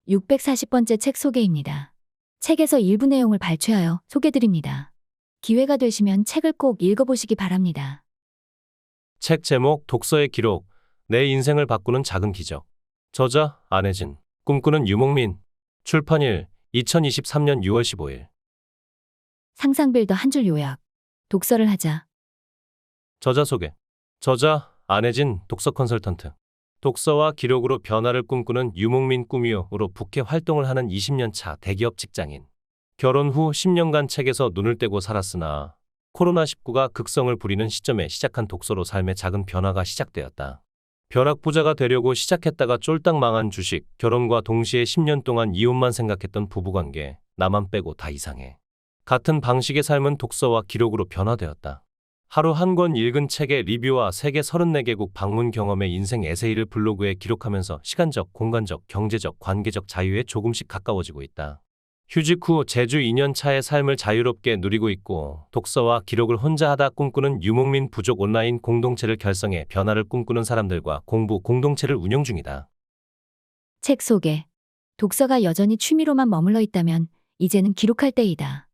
640번째 책 소개입니다. 책에서 일부 내용을 발췌하여 소개드립니다. 기회가 되시면 책을 꼭 읽어보시기 바랍니다. 책 제목 독서의 기록, 내 인생을 바꾸는 작은 기적. 저자 안혜진, 꿈꾸는 유목민. 출판일 2023년 6월 15일. 상상빌더 한 줄 요약. 독서를 하자. 저자 소개. 저자 안혜진 독서 컨설턴트. 독서와 기록으로 변화를 꿈꾸는 유목민 꿈이요로 북해 활동을 하는 20년 차 대기업 직장인. 결혼 후 10년간 책에서 눈을 떼고 살았으나 코로나19가 극성을 부리는 시점에 시작한 독서로 삶의 작은 변화가 시작되었다. 벼락부자가 되려고 시작했다가 쫄딱 망한 주식, 결혼과 동시에 10년 동안 이혼만 생각했던 부부관계, 나만 빼고 다 이상해. 같은 방식의 삶은 독서와 기록으로 변화되었다. 하루 한 권 읽은 책의 리뷰와 세계 34개국 방문 경험의 인생 에세이를 블로그에 기록하면서 시간적, 공간적, 경제적, 관계적 자유에 조금씩 가까워지고 있다. 휴직 후 제주 2년 차의 삶을 자유롭게 누리고 있고 독서와 기록을 혼자 하다 꿈꾸는 유목민 부족 온라인 공동체를 결성해 변화를 꿈꾸는 사람들과 공부 공동체를 운영 중이다. 책 소개. 독서가 여전히 취미로만 머물러 있다면 이제는 기록할 때이다.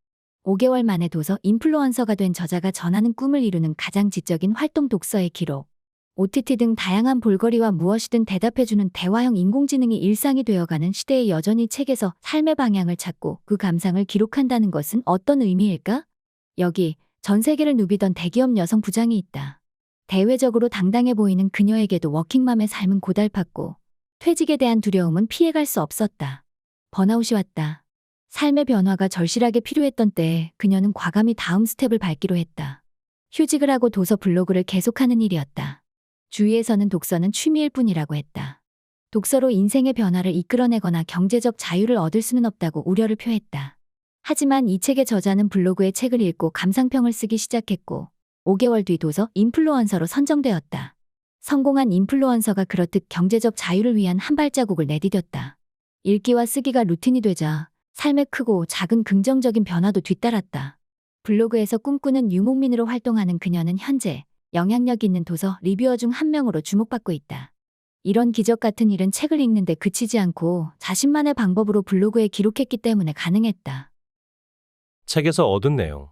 5개월 만에 도서 인플루언서가 된 저자가 전하는 꿈을 이루는 가장 지적인 활동 독서의 기록. OTT 등 다양한 볼거리와 무엇이든 대답해주는 대화형 인공지능이 일상이 되어가는 시대에 여전히 책에서 삶의 방향을 찾고 그 감상을 기록한다는 것은 어떤 의미일까? 여기 전 세계를 누비던 대기업 여성 부장이 있다. 대외적으로 당당해 보이는 그녀에게도 워킹맘의 삶은 고달팠고 퇴직에 대한 두려움은 피해갈 수 없었다. 번아웃이 왔다. 삶의 변화가 절실하게 필요했던 때에 그녀는 과감히 다음 스텝을 밟기로 했다. 휴직을 하고 도서 블로그를 계속하는 일이었다. 주위에서는 독서는 취미일 뿐이라고 했다. 독서로 인생의 변화를 이끌어내거나 경제적 자유를 얻을 수는 없다고 우려를 표했다. 하지만 이 책의 저자는 블로그에 책을 읽고 감상평을 쓰기 시작했고 5개월 뒤 도서 인플루언서로 선정되었다. 성공한 인플루언서가 그렇듯 경제적 자유를 위한 한 발자국을 내디뎠다. 읽기와 쓰기가 루틴이 되자 삶의 크고 작은 긍정적인 변화도 뒤따랐다. 블로그에서 꿈꾸는 유목민으로 활동하는 그녀는 현재 영향력 있는 도서 리뷰어 중 한 명으로 주목받고 있다. 이런 기적 같은 일은 책을 읽는데 그치지 않고 자신만의 방법으로 블로그에 기록했기 때문에 가능했다. 책에서 얻은 내용.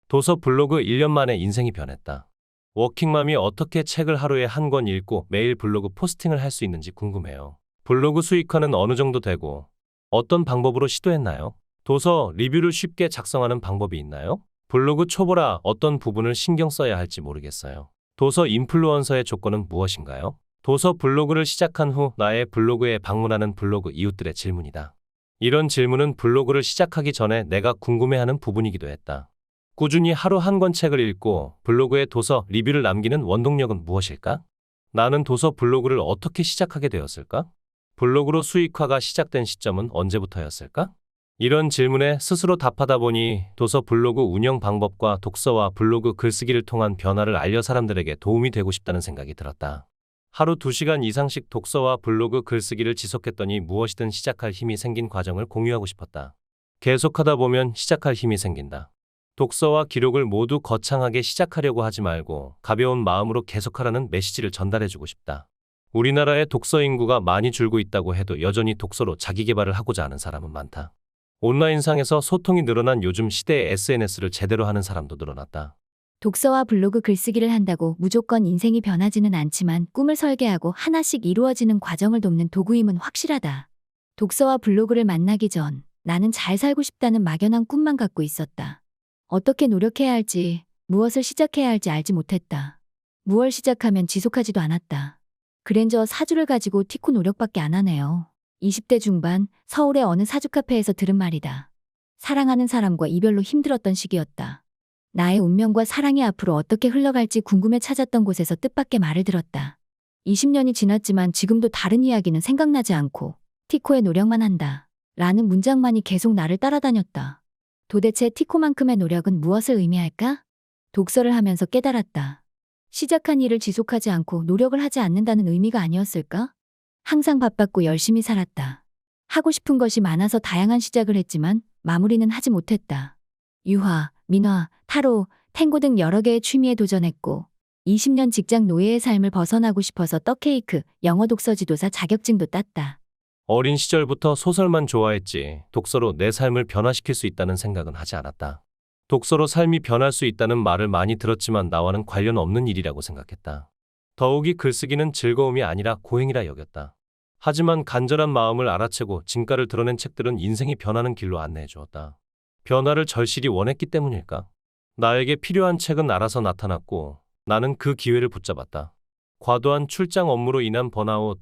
도서 블로그 1년 만에 인생이 변했다. 워킹맘이 어떻게 책을 하루에 한 권 읽고 매일 블로그 포스팅을 할 수 있는지 궁금해요. 블로그 수익화는 어느 정도 되고 어떤 방법으로 시도했나요? 도서 리뷰를 쉽게 작성하는 방법이 있나요? 블로그 초보라 어떤 부분을 신경 써야 할지 모르겠어요. 도서 인플루언서의 조건은 무엇인가요? 도서 블로그를 시작한 후 나의 블로그에 방문하는 블로그 이웃들의 질문이다. 이런 질문은 블로그를 시작하기 전에 내가 궁금해하는 부분이기도 했다. 꾸준히 하루 한 권 책을 읽고 블로그에 도서 리뷰를 남기는 원동력은 무엇일까? 나는 도서 블로그를 어떻게 시작하게 되었을까? 블로그로 수익화가 시작된 시점은 언제부터였을까? 이런 질문에 스스로 답하다 보니 도서 블로그 운영 방법과 독서와 블로그 글쓰기를 통한 변화를 알려 사람들에게 도움이 되고 싶다는 생각이 들었다. 하루 2시간 이상씩 독서와 블로그 글쓰기를 지속했더니 무엇이든 시작할 힘이 생긴 과정을 공유하고 싶었다. 계속하다 보면 시작할 힘이 생긴다. 독서와 기록을 모두 거창하게 시작하려고 하지 말고 가벼운 마음으로 계속하라는 메시지를 전달해주고 싶다. 우리나라의 독서 인구가 많이 줄고 있다고 해도 여전히 독서로 자기 개발을 하고자 하는 사람은 많다. 온라인상에서 소통이 늘어난 요즘 시대에 SNS를 제대로 하는 사람도 늘어났다. 독서와 블로그 글쓰기를 한다고 무조건 인생이 변하지는 않지만 꿈을 설계하고 하나씩 이루어지는 과정을 돕는 도구임은 확실하다. 독서와 블로그를 만나기 전 나는 잘 살고 싶다는 막연한 꿈만 갖고 있었다. 어떻게 노력해야 할지, 무엇을 시작해야 할지 알지 못했다. 무얼 시작하면 지속하지도 않았다. 그랜저 사주를 가지고 티코 노력밖에 안 하네요. 20대 중반 서울의 어느 사주 카페에서 들은 말이다. 사랑하는 사람과 이별로 힘들었던 시기였다. 나의 운명과 사랑이 앞으로 어떻게 흘러갈지 궁금해 찾았던 곳에서 뜻밖의 말을 들었다. 20년이 지났지만 지금도 다른 이야기는 생각나지 않고 티코의 노력만 한다. 라는 문장만이 계속 나를 따라다녔다. 도대체 티코만큼의 노력은 무엇을 의미할까? 독서를 하면서 깨달았다. 시작한 일을 지속하지 않고 노력을 하지 않는다는 의미가 아니었을까? 항상 바빴고 열심히 살았다. 하고 싶은 것이 많아서 다양한 시작을 했지만 마무리는 하지 못했다. 유화, 민화, 타로, 탱고 등 여러 개의 취미에 도전했고 20년 직장 노예의 삶을 벗어나고 싶어서 떡케이크, 영어 독서 지도사 자격증도 땄다. 어린 시절부터 소설만 좋아했지 독서로 내 삶을 변화시킬 수 있다는 생각은 하지 않았다. 독서로 삶이 변할 수 있다는 말을 많이 들었지만 나와는 관련 없는 일이라고 생각했다. 더욱이 글쓰기는 즐거움이 아니라 고행이라 여겼다. 하지만 간절한 마음을 알아채고 진가를 드러낸 책들은 인생이 변하는 길로 안내해 주었다. 변화를 절실히 원했기 때문일까? 나에게 필요한 책은 알아서 나타났고 나는 그 기회를 붙잡았다. 과도한 출장 업무로 인한 번아웃,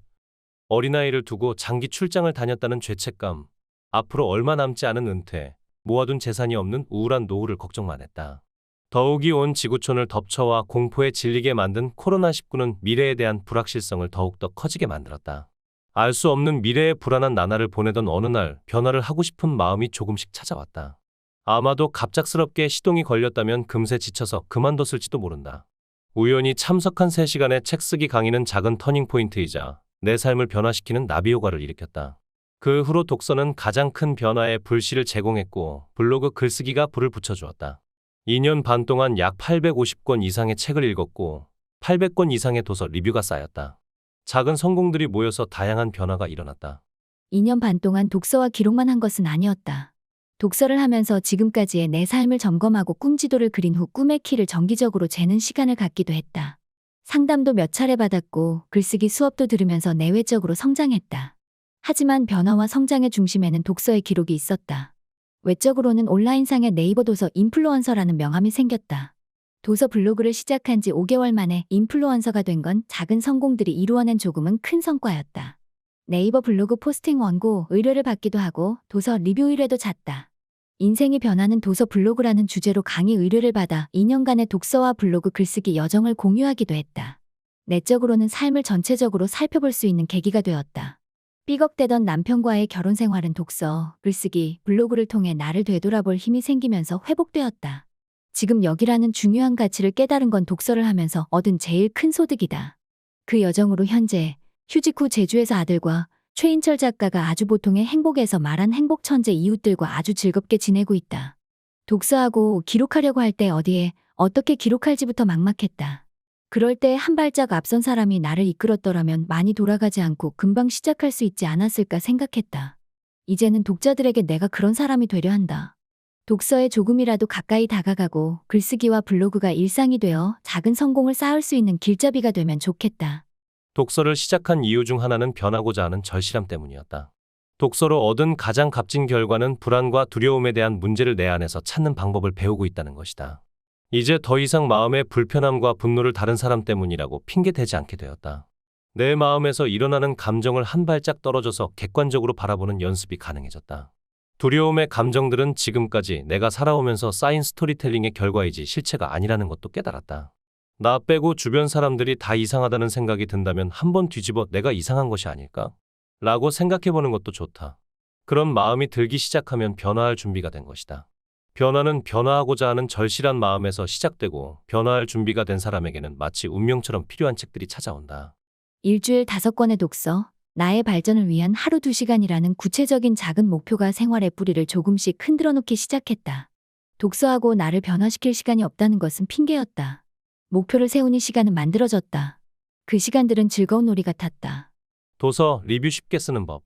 어린아이를 두고 장기 출장을 다녔다는 죄책감, 앞으로 얼마 남지 않은 은퇴, 모아둔 재산이 없는 우울한 노후를 걱정만 했다. 더욱이 온 지구촌을 덮쳐와 공포에 질리게 만든 코로나19는 미래에 대한 불확실성을 더욱더 커지게 만들었다. 알 수 없는 미래의 불안한 나날을 보내던 어느 날 변화를 하고 싶은 마음이 조금씩 찾아왔다. 아마도 갑작스럽게 시동이 걸렸다면 금세 지쳐서 그만뒀을지도 모른다. 우연히 참석한 3시간의 책쓰기 강의는 작은 터닝포인트이자 내 삶을 변화시키는 나비효과를 일으켰다. 그 후로 독서는 가장 큰 변화의 불씨를 제공했고 블로그 글쓰기가 불을 붙여주었다. 2년 반 동안 약 850권 이상의 책을 읽었고 800권 이상의 도서 리뷰가 쌓였다. 작은 성공들이 모여서 다양한 변화가 일어났다. 2년 반 동안 독서와 기록만 한 것은 아니었다. 독서를 하면서 지금까지의 내 삶을 점검하고 꿈지도를 그린 후 꿈의 키를 정기적으로 재는 시간을 갖기도 했다. 상담도 몇 차례 받았고 글쓰기 수업도 들으면서 내외적으로 성장했다. 하지만 변화와 성장의 중심에는 독서의 기록이 있었다. 외적으로는 온라인상의 네이버 도서 인플루언서라는 명함이 생겼다. 도서 블로그를 시작한 지 5개월 만에 인플루언서가 된 건 작은 성공들이 이루어낸 조금은 큰 성과였다. 네이버 블로그 포스팅 원고 의뢰를 받기도 하고 도서 리뷰 의뢰도 잦다. 인생이 변하는 도서 블로그라는 주제로 강의 의뢰를 받아 2년간의 독서와 블로그 글쓰기 여정을 공유하기도 했다. 내적으로는 삶을 전체적으로 살펴볼 수 있는 계기가 되었다. 삐걱대던 남편과의 결혼 생활은 독서, 글쓰기, 블로그를 통해 나를 되돌아볼 힘이 생기면서 회복되었다. 지금 여기라는 중요한 가치를 깨달은 건 독서를 하면서 얻은 제일 큰 소득이다. 그 여정으로 현재 휴직 후 제주에서 아들과 최인철 작가가 아주 보통의 행복에서 말한 행복 천재 이웃들과 아주 즐겁게 지내고 있다. 독서하고 기록하려고 할 때 어디에 어떻게 기록할지부터 막막했다. 그럴 때 한 발짝 앞선 사람이 나를 이끌었더라면 많이 돌아가지 않고 금방 시작할 수 있지 않았을까 생각했다. 이제는 독자들에게 내가 그런 사람이 되려 한다. 독서에 조금이라도 가까이 다가가고 글쓰기와 블로그가 일상이 되어 작은 성공을 쌓을 수 있는 길잡이가 되면 좋겠다. 독서를 시작한 이유 중 하나는 변하고자 하는 절실함 때문이었다. 독서로 얻은 가장 값진 결과는 불안과 두려움에 대한 문제를 내 안에서 찾는 방법을 배우고 있다는 것이다. 이제 더 이상 마음의 불편함과 분노를 다른 사람 때문이라고 핑계대지 않게 되었다. 내 마음에서 일어나는 감정을 한 발짝 떨어져서 객관적으로 바라보는 연습이 가능해졌다. 두려움의 감정들은 지금까지 내가 살아오면서 쌓인 스토리텔링의 결과이지 실체가 아니라는 것도 깨달았다. 나 빼고 주변 사람들이 다 이상하다는 생각이 든다면 한번 뒤집어 내가 이상한 것이 아닐까? 라고 생각해보는 것도 좋다. 그런 마음이 들기 시작하면 변화할 준비가 된 것이다. 변화는 변화하고자 하는 절실한 마음에서 시작되고 변화할 준비가 된 사람에게는 마치 운명처럼 필요한 책들이 찾아온다. 일주일 5권의 독서, 나의 발전을 위한 하루 2시간이라는 구체적인 작은 목표가 생활의 뿌리를 조금씩 흔들어 놓기 시작했다. 독서하고 나를 변화시킬 시간이 없다는 것은 핑계였다. 목표를 세우니 시간은 만들어졌다. 그 시간들은 즐거운 놀이 같았다. 도서, 리뷰 쉽게 쓰는 법.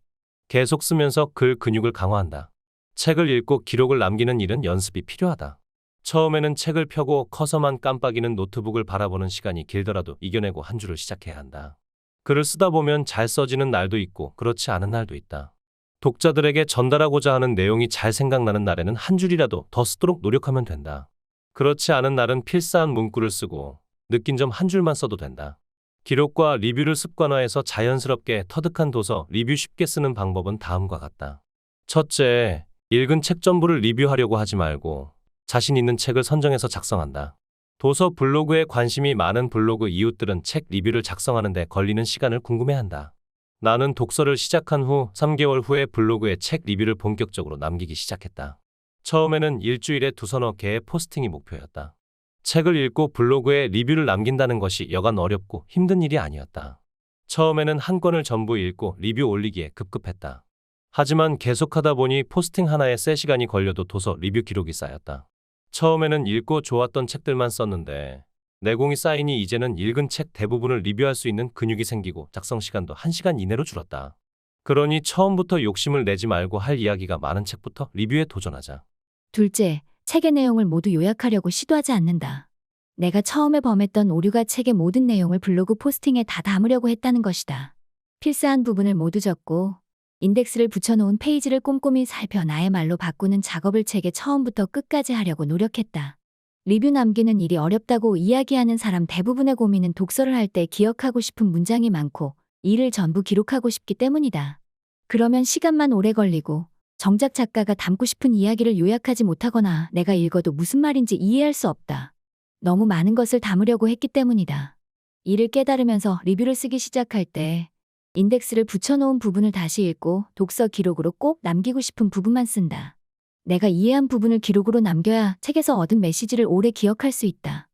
계속 쓰면서 글 근육을 강화한다. 책을 읽고 기록을 남기는 일은 연습이 필요하다. 처음에는 책을 펴고 커서만 깜빡이는 노트북을 바라보는 시간이 길더라도 이겨내고 한 줄을 시작해야 한다. 글을 쓰다 보면 잘 써지는 날도 있고 그렇지 않은 날도 있다. 독자들에게 전달하고자 하는 내용이 잘 생각나는 날에는 한 줄이라도 더 쓰도록 노력하면 된다. 그렇지 않은 날은 필사한 문구를 쓰고 느낀 점 한 줄만 써도 된다. 기록과 리뷰를 습관화해서 자연스럽게 터득한 도서 리뷰 쉽게 쓰는 방법은 다음과 같다. 첫째, 읽은 책 전부를 리뷰하려고 하지 말고 자신 있는 책을 선정해서 작성한다. 도서 블로그에 관심이 많은 블로그 이웃들은 책 리뷰를 작성하는 데 걸리는 시간을 궁금해한다. 나는 독서를 시작한 후 3개월 후에 블로그에 책 리뷰를 본격적으로 남기기 시작했다. 처음에는 일주일에 2~3개의 포스팅이 목표였다. 책을 읽고 블로그에 리뷰를 남긴다는 것이 여간 어렵고 힘든 일이 아니었다. 처음에는 한 권을 전부 읽고 리뷰 올리기에 급급했다. 하지만 계속하다 보니 포스팅 하나에 3시간이 걸려도 도서 리뷰 기록이 쌓였다. 처음에는 읽고 좋았던 책들만 썼는데 내공이 쌓이니 이제는 읽은 책 대부분을 리뷰할 수 있는 근육이 생기고 작성 시간도 1시간 이내로 줄었다. 그러니 처음부터 욕심을 내지 말고 할 이야기가 많은 책부터 리뷰에 도전하자. 둘째, 책의 내용을 모두 요약하려고 시도하지 않는다. 내가 처음에 범했던 오류가 책의 모든 내용을 블로그 포스팅에 다 담으려고 했다는 것이다. 필사한 부분을 모두 적고 인덱스를 붙여놓은 페이지를 꼼꼼히 살펴 나의 말로 바꾸는 작업을 책의 처음부터 끝까지 하려고 노력했다. 리뷰 남기는 일이 어렵다고 이야기하는 사람 대부분의 고민은 독서를 할 때 기억하고 싶은 문장이 많고 이를 전부 기록하고 싶기 때문이다. 그러면 시간만 오래 걸리고 정작 작가가 담고 싶은 이야기를 요약하지 못하거나 내가 읽어도 무슨 말인지 이해할 수 없다. 너무 많은 것을 담으려고 했기 때문이다. 이를 깨달으면서 리뷰를 쓰기 시작할 때 인덱스를 붙여놓은 부분을 다시 읽고 독서 기록으로 꼭 남기고 싶은 부분만 쓴다. 내가 이해한 부분을 기록으로 남겨야 책에서 얻은 메시지를 오래 기억할 수 있다.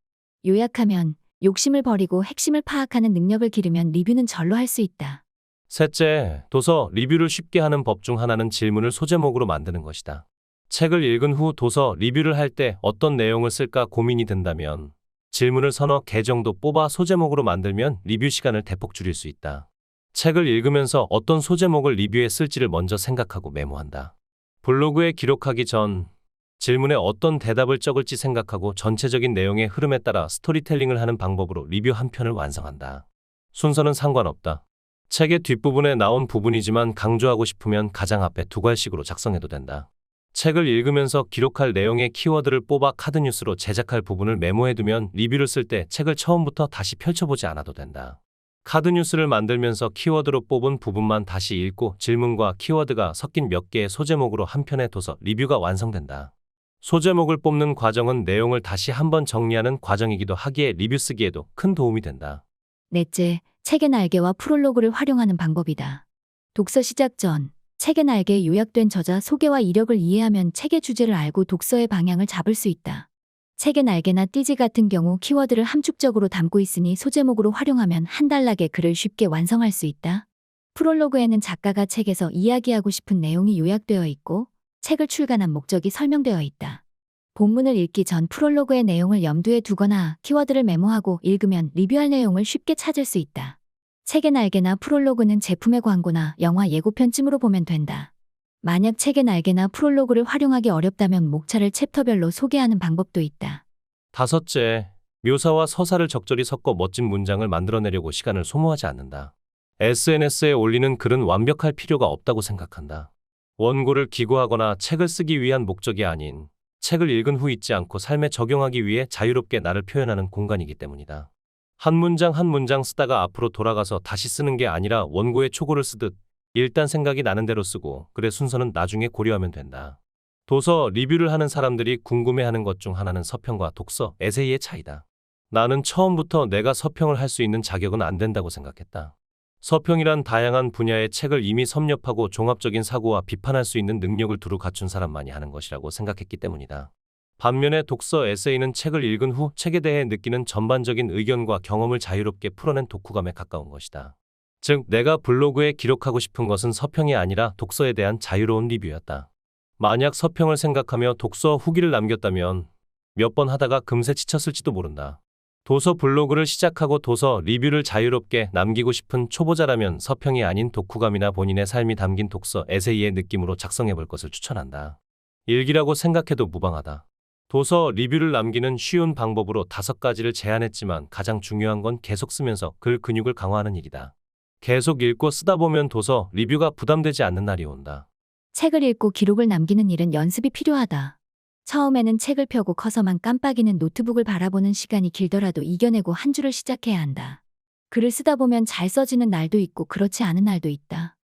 요약하면 욕심을 버리고 핵심을 파악하는 능력을 기르면 리뷰는 절로 할 수 있다. 셋째, 도서 리뷰를 쉽게 하는 법 중 하나는 질문을 소제목으로 만드는 것이다. 책을 읽은 후 도서 리뷰를 할 때 어떤 내용을 쓸까 고민이 든다면 질문을 서너 개 정도 뽑아 소제목으로 만들면 리뷰 시간을 대폭 줄일 수 있다. 책을 읽으면서 어떤 소제목을 리뷰에 쓸지를 먼저 생각하고 메모한다. 블로그에 기록하기 전 질문에 어떤 대답을 적을지 생각하고 전체적인 내용의 흐름에 따라 스토리텔링을 하는 방법으로 리뷰 한 편을 완성한다. 순서는 상관없다. 책의 뒷부분에 나온 부분이지만 강조하고 싶으면 가장 앞에 두 갈씩으로 작성해도 된다. 책을 읽으면서 기록할 내용의 키워드를 뽑아 카드뉴스로 제작할 부분을 메모해두면 리뷰를 쓸 때 책을 처음부터 다시 펼쳐보지 않아도 된다. 카드뉴스를 만들면서 키워드로 뽑은 부분만 다시 읽고 질문과 키워드가 섞인 몇 개의 소제목으로 한 편의 도서 리뷰가 완성된다. 소제목을 뽑는 과정은 내용을 다시 한번 정리하는 과정이기도 하기에 리뷰 쓰기에도 큰 도움이 된다. 넷째, 책의 날개와 프롤로그를 활용하는 방법이다. 독서 시작 전 책의 날개에 요약된 저자 소개와 이력을 이해하면 책의 주제를 알고 독서의 방향을 잡을 수 있다. 책의 날개나 띠지 같은 경우 키워드를 함축적으로 담고 있으니 소제목으로 활용하면 한 단락의 글을 쉽게 완성할 수 있다. 프롤로그에는 작가가 책에서 이야기하고 싶은 내용이 요약되어 있고 책을 출간한 목적이 설명되어 있다. 본문을 읽기 전 프롤로그의 내용을 염두에 두거나 키워드를 메모하고 읽으면 리뷰할 내용을 쉽게 찾을 수 있다. 책의 날개나 프롤로그는 제품의 광고나 영화 예고편쯤으로 보면 된다. 만약 책의 날개나 프롤로그를 활용하기 어렵다면 목차를 챕터별로 소개하는 방법도 있다. 다섯째, 묘사와 서사를 적절히 섞어 멋진 문장을 만들어내려고 시간을 소모하지 않는다. SNS에 올리는 글은 완벽할 필요가 없다고 생각한다. 원고를 기고하거나 책을 쓰기 위한 목적이 아닌 책을 읽은 후 잊지 않고 삶에 적용하기 위해 자유롭게 나를 표현하는 공간이기 때문이다. 한 문장 한 문장 쓰다가 앞으로 돌아가서 다시 쓰는 게 아니라 원고에 초고를 쓰듯 일단 생각이 나는 대로 쓰고 글의 순서는 나중에 고려하면 된다. 도서 리뷰를 하는 사람들이 궁금해하는 것 중 하나는 서평과 독서, 에세이의 차이다. 나는 처음부터 내가 서평을 할 수 있는 자격은 안 된다고 생각했다. 서평이란 다양한 분야의 책을 이미 섭렵하고 종합적인 사고와 비판할 수 있는 능력을 두루 갖춘 사람만이 하는 것이라고 생각했기 때문이다. 반면에 독서, 에세이는 책을 읽은 후 책에 대해 느끼는 전반적인 의견과 경험을 자유롭게 풀어낸 독후감에 가까운 것이다. 즉, 내가 블로그에 기록하고 싶은 것은 서평이 아니라 독서에 대한 자유로운 리뷰였다. 만약 서평을 생각하며 독서 후기를 남겼다면 몇 번 하다가 금세 지쳤을지도 모른다. 도서 블로그를 시작하고 도서 리뷰를 자유롭게 남기고 싶은 초보자라면 서평이 아닌 독후감이나 본인의 삶이 담긴 독서, 에세이의 느낌으로 작성해 볼 것을 추천한다. 일기라고 생각해도 무방하다. 도서 리뷰를 남기는 쉬운 방법으로 5가지를 제안했지만 가장 중요한 건 계속 쓰면서 글 근육을 강화하는 일이다. 계속 읽고 쓰다 보면 도서 리뷰가 부담되지 않는 날이 온다. 책을 읽고 기록을 남기는 일은 연습이 필요하다. 처음에는 책을 펴고 커서만 깜빡이는 노트북을 바라보는 시간이 길더라도 이겨내고 한 줄을 시작해야 한다. 글을 쓰다 보면 잘 써지는 날도 있고 그렇지 않은 날도 있다.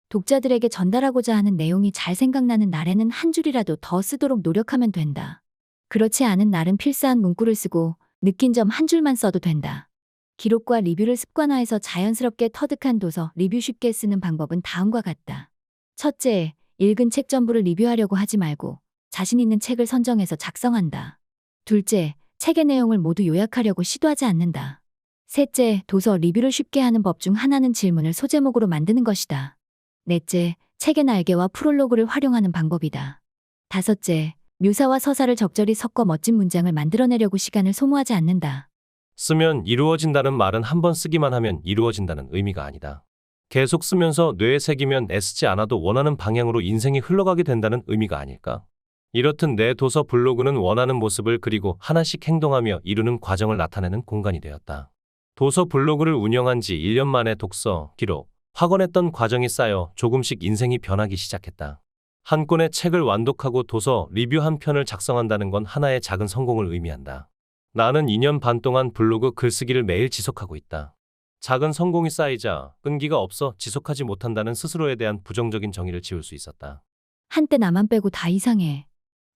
독자들에게 전달하고자 하는 내용이 잘 생각나는 날에는 한 줄이라도 더 쓰도록 노력하면 된다. 그렇지 않은 날은 필사한 문구를 쓰고 느낀 점 한 줄만 써도 된다. 기록과 리뷰를 습관화해서 자연스럽게 터득한 도서 리뷰 쉽게 쓰는 방법은 다음과 같다. 첫째, 읽은 책 전부를 리뷰하려고 하지 말고 자신 있는 책을 선정해서 작성한다. 둘째, 책의 내용을 모두 요약하려고 시도하지 않는다. 셋째, 도서 리뷰를 쉽게 하는 법 중 하나는 질문을 소제목으로 만드는 것이다. 넷째, 책의 날개와 프롤로그를 활용하는 방법이다. 다섯째, 묘사와 서사를 적절히 섞어 멋진 문장을 만들어내려고 시간을 소모하지 않는다. 쓰면 이루어진다는 말은 한 번 쓰기만 하면 이루어진다는 의미가 아니다. 계속 쓰면서 뇌에 새기면 애쓰지 않아도 원하는 방향으로 인생이 흘러가게 된다는 의미가 아닐까? 이렇듯 내 도서 블로그는 원하는 모습을 그리고 하나씩 행동하며 이루는 과정을 나타내는 공간이 되었다. 도서 블로그를 운영한 지 1년 만에 독서, 기록, 확언했던 과정이 쌓여 조금씩 인생이 변하기 시작했다. 한 권의 책을 완독하고 도서 리뷰 한 편을 작성한다는 건 하나의 작은 성공을 의미한다. 나는 2년 반 동안 블로그 글쓰기를 매일 지속하고 있다. 작은 성공이 쌓이자 끈기가 없어 지속하지 못한다는 스스로에 대한 부정적인 정의를 지울 수 있었다. 한때 나만 빼고 다 이상해.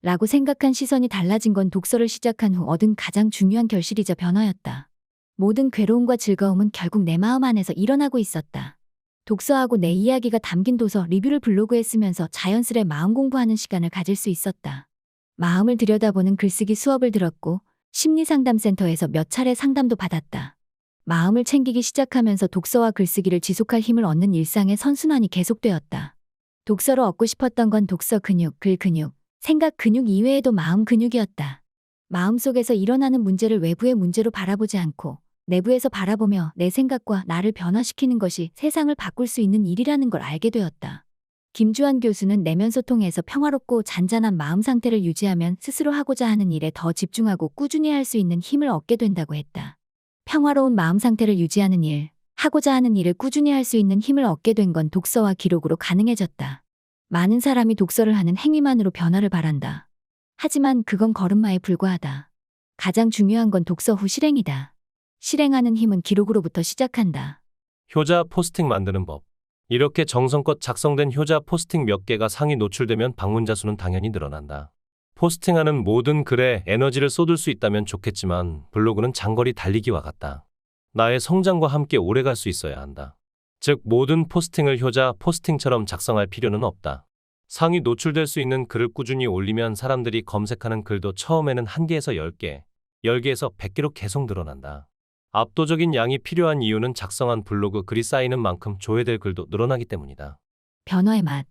라고 생각한 시선이 달라진 건 독서를 시작한 후 얻은 가장 중요한 결실이자 변화였다. 모든 괴로움과 즐거움은 결국 내 마음 안에서 일어나고 있었다. 독서하고 내 이야기가 담긴 도서 리뷰를 블로그에 쓰면서 자연스레 마음 공부하는 시간을 가질 수 있었다. 마음을 들여다보는 글쓰기 수업을 들었고 심리상담센터에서 몇 차례 상담도 받았다. 마음을 챙기기 시작하면서 독서와 글쓰기를 지속할 힘을 얻는 일상의 선순환이 계속되었다. 독서로 얻고 싶었던 건 독서 근육, 글 근육, 생각 근육 이외에도 마음 근육이었다. 마음속에서 일어나는 문제를 외부의 문제로 바라보지 않고 내부에서 바라보며 내 생각과 나를 변화시키는 것이 세상을 바꿀 수 있는 일이라는 걸 알게 되었다. 김주환 교수는 내면 소통에서 평화롭고 잔잔한 마음 상태를 유지하면 스스로 하고자 하는 일에 더 집중하고 꾸준히 할 수 있는 힘을 얻게 된다고 했다. 평화로운 마음 상태를 유지하는 일, 하고자 하는 일을 꾸준히 할 수 있는 힘을 얻게 된 건 독서와 기록으로 가능해졌다. 많은 사람이 독서를 하는 행위만으로 변화를 바란다. 하지만 그건 걸음마에 불과하다. 가장 중요한 건 독서 후 실행이다. 실행하는 힘은 기록으로부터 시작한다. 효자 포스팅 만드는 법. 이렇게 정성껏 작성된 효자 포스팅 몇 개가 상위 노출되면 방문자 수는 당연히 늘어난다. 포스팅하는 모든 글에 에너지를 쏟을 수 있다면 좋겠지만 블로그는 장거리 달리기와 같다. 나의 성장과 함께 오래 갈 수 있어야 한다. 즉 모든 포스팅을 효자 포스팅처럼 작성할 필요는 없다. 상위 노출될 수 있는 글을 꾸준히 올리면 사람들이 검색하는 글도 처음에는 1개에서 10개, 10개에서 100개로 계속 늘어난다. 압도적인 양이 필요한 이유는 작성한 블로그 글이 쌓이는 만큼 조회될 글도 늘어나기 때문이다. 변화의 맛.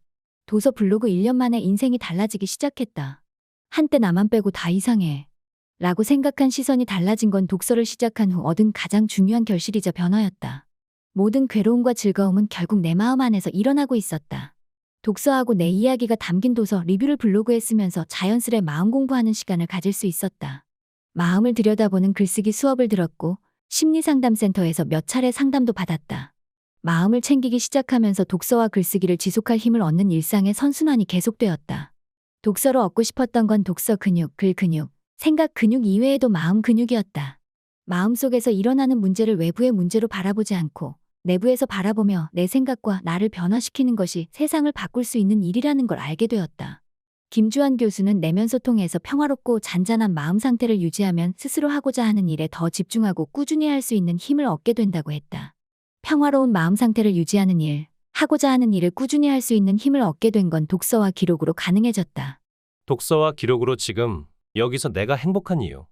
도서 블로그 1년 만에 인생이 달라지기 시작했다. 한때 나만 빼고 다 이상해. 라고 생각한 시선이 달라진 건 독서를 시작한 후 얻은 가장 중요한 결실이자 변화였다. 모든 괴로움과 즐거움은 결국 내 마음 안에서 일어나고 있었다. 독서하고 내 이야기가 담긴 도서 리뷰를 블로그에 쓰면서 자연스레 마음 공부하는 시간을 가질 수 있었다. 마음을 들여다보는 글쓰기 수업을 들었고 심리상담센터에서 몇 차례 상담도 받았다. 마음을 챙기기 시작하면서 독서와 글쓰기를 지속할 힘을 얻는 일상의 선순환이 계속되었다. 독서로 얻고 싶었던 건 독서 근육, 글 근육, 생각 근육 이외에도 마음 근육이었다. 마음속에서 일어나는 문제를 외부의 문제로 바라보지 않고 내부에서 바라보며 내 생각과 나를 변화시키는 것이 세상을 바꿀 수 있는 일이라는 걸 알게 되었다. 김주환 교수는 내면 소통에서 평화롭고 잔잔한 마음 상태를 유지하면 스스로 하고자 하는 일에 더 집중하고 꾸준히 할 수 있는 힘을 얻게 된다고 했다. 평화로운 마음 상태를 유지하는 일, 하고자 하는 일을 꾸준히 할 수 있는 힘을 얻게 된 건 독서와 기록으로 가능해졌다. 독서와 기록으로 지금 여기서 내가 행복한 이유.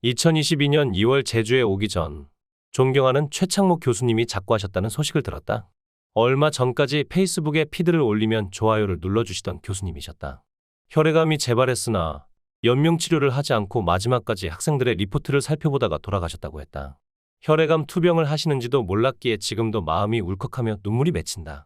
2022년 2월 제주에 오기 전 존경하는 최창목 교수님이 작고하셨다는 소식을 들었다. 얼마 전까지 페이스북에 피드를 올리면 좋아요를 눌러주시던 교수님이셨다. 혈액암이 재발했으나 연명치료를 하지 않고 마지막까지 학생들의 리포트를 살펴보다가 돌아가셨다고 했다. 혈액암 투병을 하시는지도 몰랐기에 지금도 마음이 울컥하며 눈물이 맺힌다.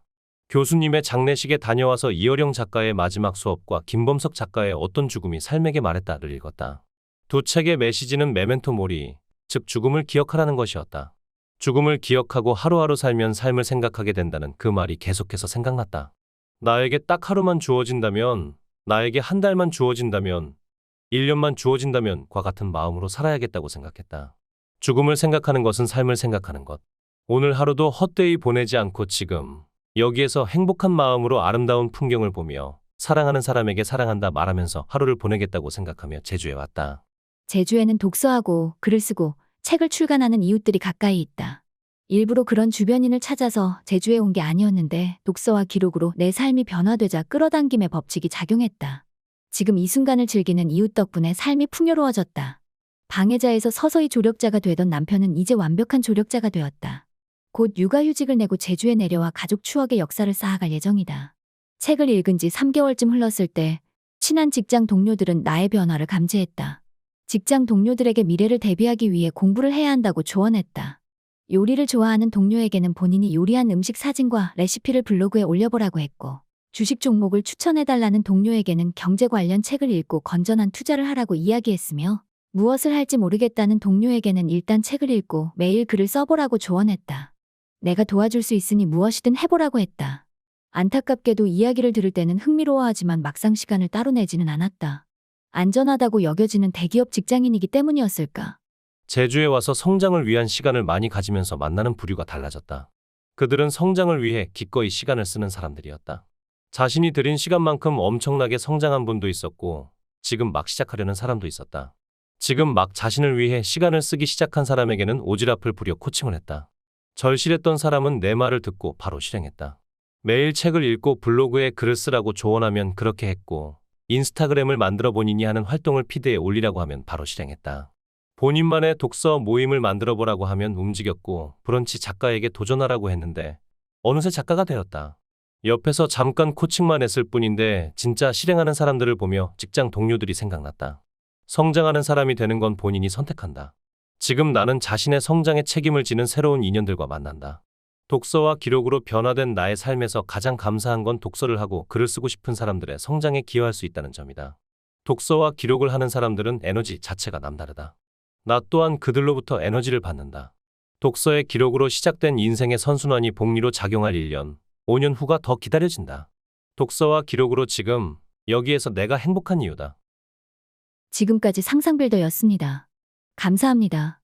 교수님의 장례식에 다녀와서 이어령 작가의 마지막 수업과 김범석 작가의 어떤 죽음이 삶에게 말했다를 읽었다. 두 책의 메시지는 메멘토 모리, 즉 죽음을 기억하라는 것이었다. 죽음을 기억하고 하루하루 살면 삶을 생각하게 된다는 그 말이 계속해서 생각났다. 나에게 딱 하루만 주어진다면, 나에게 한 달만 주어진다면, 1년만 주어진다면 과 같은 마음으로 살아야겠다고 생각했다. 죽음을 생각하는 것은 삶을 생각하는 것. 오늘 하루도 헛되이 보내지 않고 지금 여기에서 행복한 마음으로 아름다운 풍경을 보며 사랑하는 사람에게 사랑한다 말하면서 하루를 보내겠다고 생각하며 제주에 왔다. 제주에는 독서하고 글을 쓰고 책을 출간하는 이웃들이 가까이 있다. 일부러 그런 주변인을 찾아서 제주에 온 게 아니었는데 독서와 기록으로 내 삶이 변화되자 끌어당김의 법칙이 작용했다. 지금 이 순간을 즐기는 이웃 덕분에 삶이 풍요로워졌다. 방해자에서 서서히 조력자가 되던 남편은 이제 완벽한 조력자가 되었다. 곧 육아휴직을 내고 제주에 내려와 가족 추억의 역사를 쌓아갈 예정이다. 책을 읽은 지 3개월쯤 흘렀을 때 친한 직장 동료들은 나의 변화를 감지했다. 직장 동료들에게 미래를 대비하기 위해 공부를 해야 한다고 조언했다. 요리를 좋아하는 동료에게는 본인이 요리한 음식 사진과 레시피를 블로그에 올려보라고 했고, 주식 종목을 추천해달라는 동료에게는 경제 관련 책을 읽고 건전한 투자를 하라고 이야기했으며, 무엇을 할지 모르겠다는 동료에게는 일단 책을 읽고 매일 글을 써보라고 조언했다. 내가 도와줄 수 있으니 무엇이든 해보라고 했다. 안타깝게도 이야기를 들을 때는 흥미로워하지만 막상 시간을 따로 내지는 않았다. 안전하다고 여겨지는 대기업 직장인이기 때문이었을까? 제주에 와서 성장을 위한 시간을 많이 가지면서 만나는 부류가 달라졌다. 그들은 성장을 위해 기꺼이 시간을 쓰는 사람들이었다. 자신이 들인 시간만큼 엄청나게 성장한 분도 있었고, 지금 막 시작하려는 사람도 있었다. 지금 막 자신을 위해 시간을 쓰기 시작한 사람에게는 오지랖을 부려 코칭을 했다. 절실했던 사람은 내 말을 듣고 바로 실행했다. 매일 책을 읽고 블로그에 글을 쓰라고 조언하면 그렇게 했고, 인스타그램을 만들어 본인이 하는 활동을 피드에 올리라고 하면 바로 실행했다. 본인만의 독서 모임을 만들어 보라고 하면 움직였고, 브런치 작가에게 도전하라고 했는데 어느새 작가가 되었다. 옆에서 잠깐 코칭만 했을 뿐인데 진짜 실행하는 사람들을 보며 직장 동료들이 생각났다. 성장하는 사람이 되는 건 본인이 선택한다. 지금 나는 자신의 성장에 책임을 지는 새로운 인연들과 만난다. 독서와 기록으로 변화된 나의 삶에서 가장 감사한 건 독서를 하고 글을 쓰고 싶은 사람들의 성장에 기여할 수 있다는 점이다. 독서와 기록을 하는 사람들은 에너지 자체가 남다르다. 나 또한 그들로부터 에너지를 받는다. 독서의 기록으로 시작된 인생의 선순환이 복리로 작용할 1년, 5년 후가 더 기다려진다. 독서와 기록으로 지금 여기에서 내가 행복한 이유다. 지금까지 상상빌더였습니다. 감사합니다.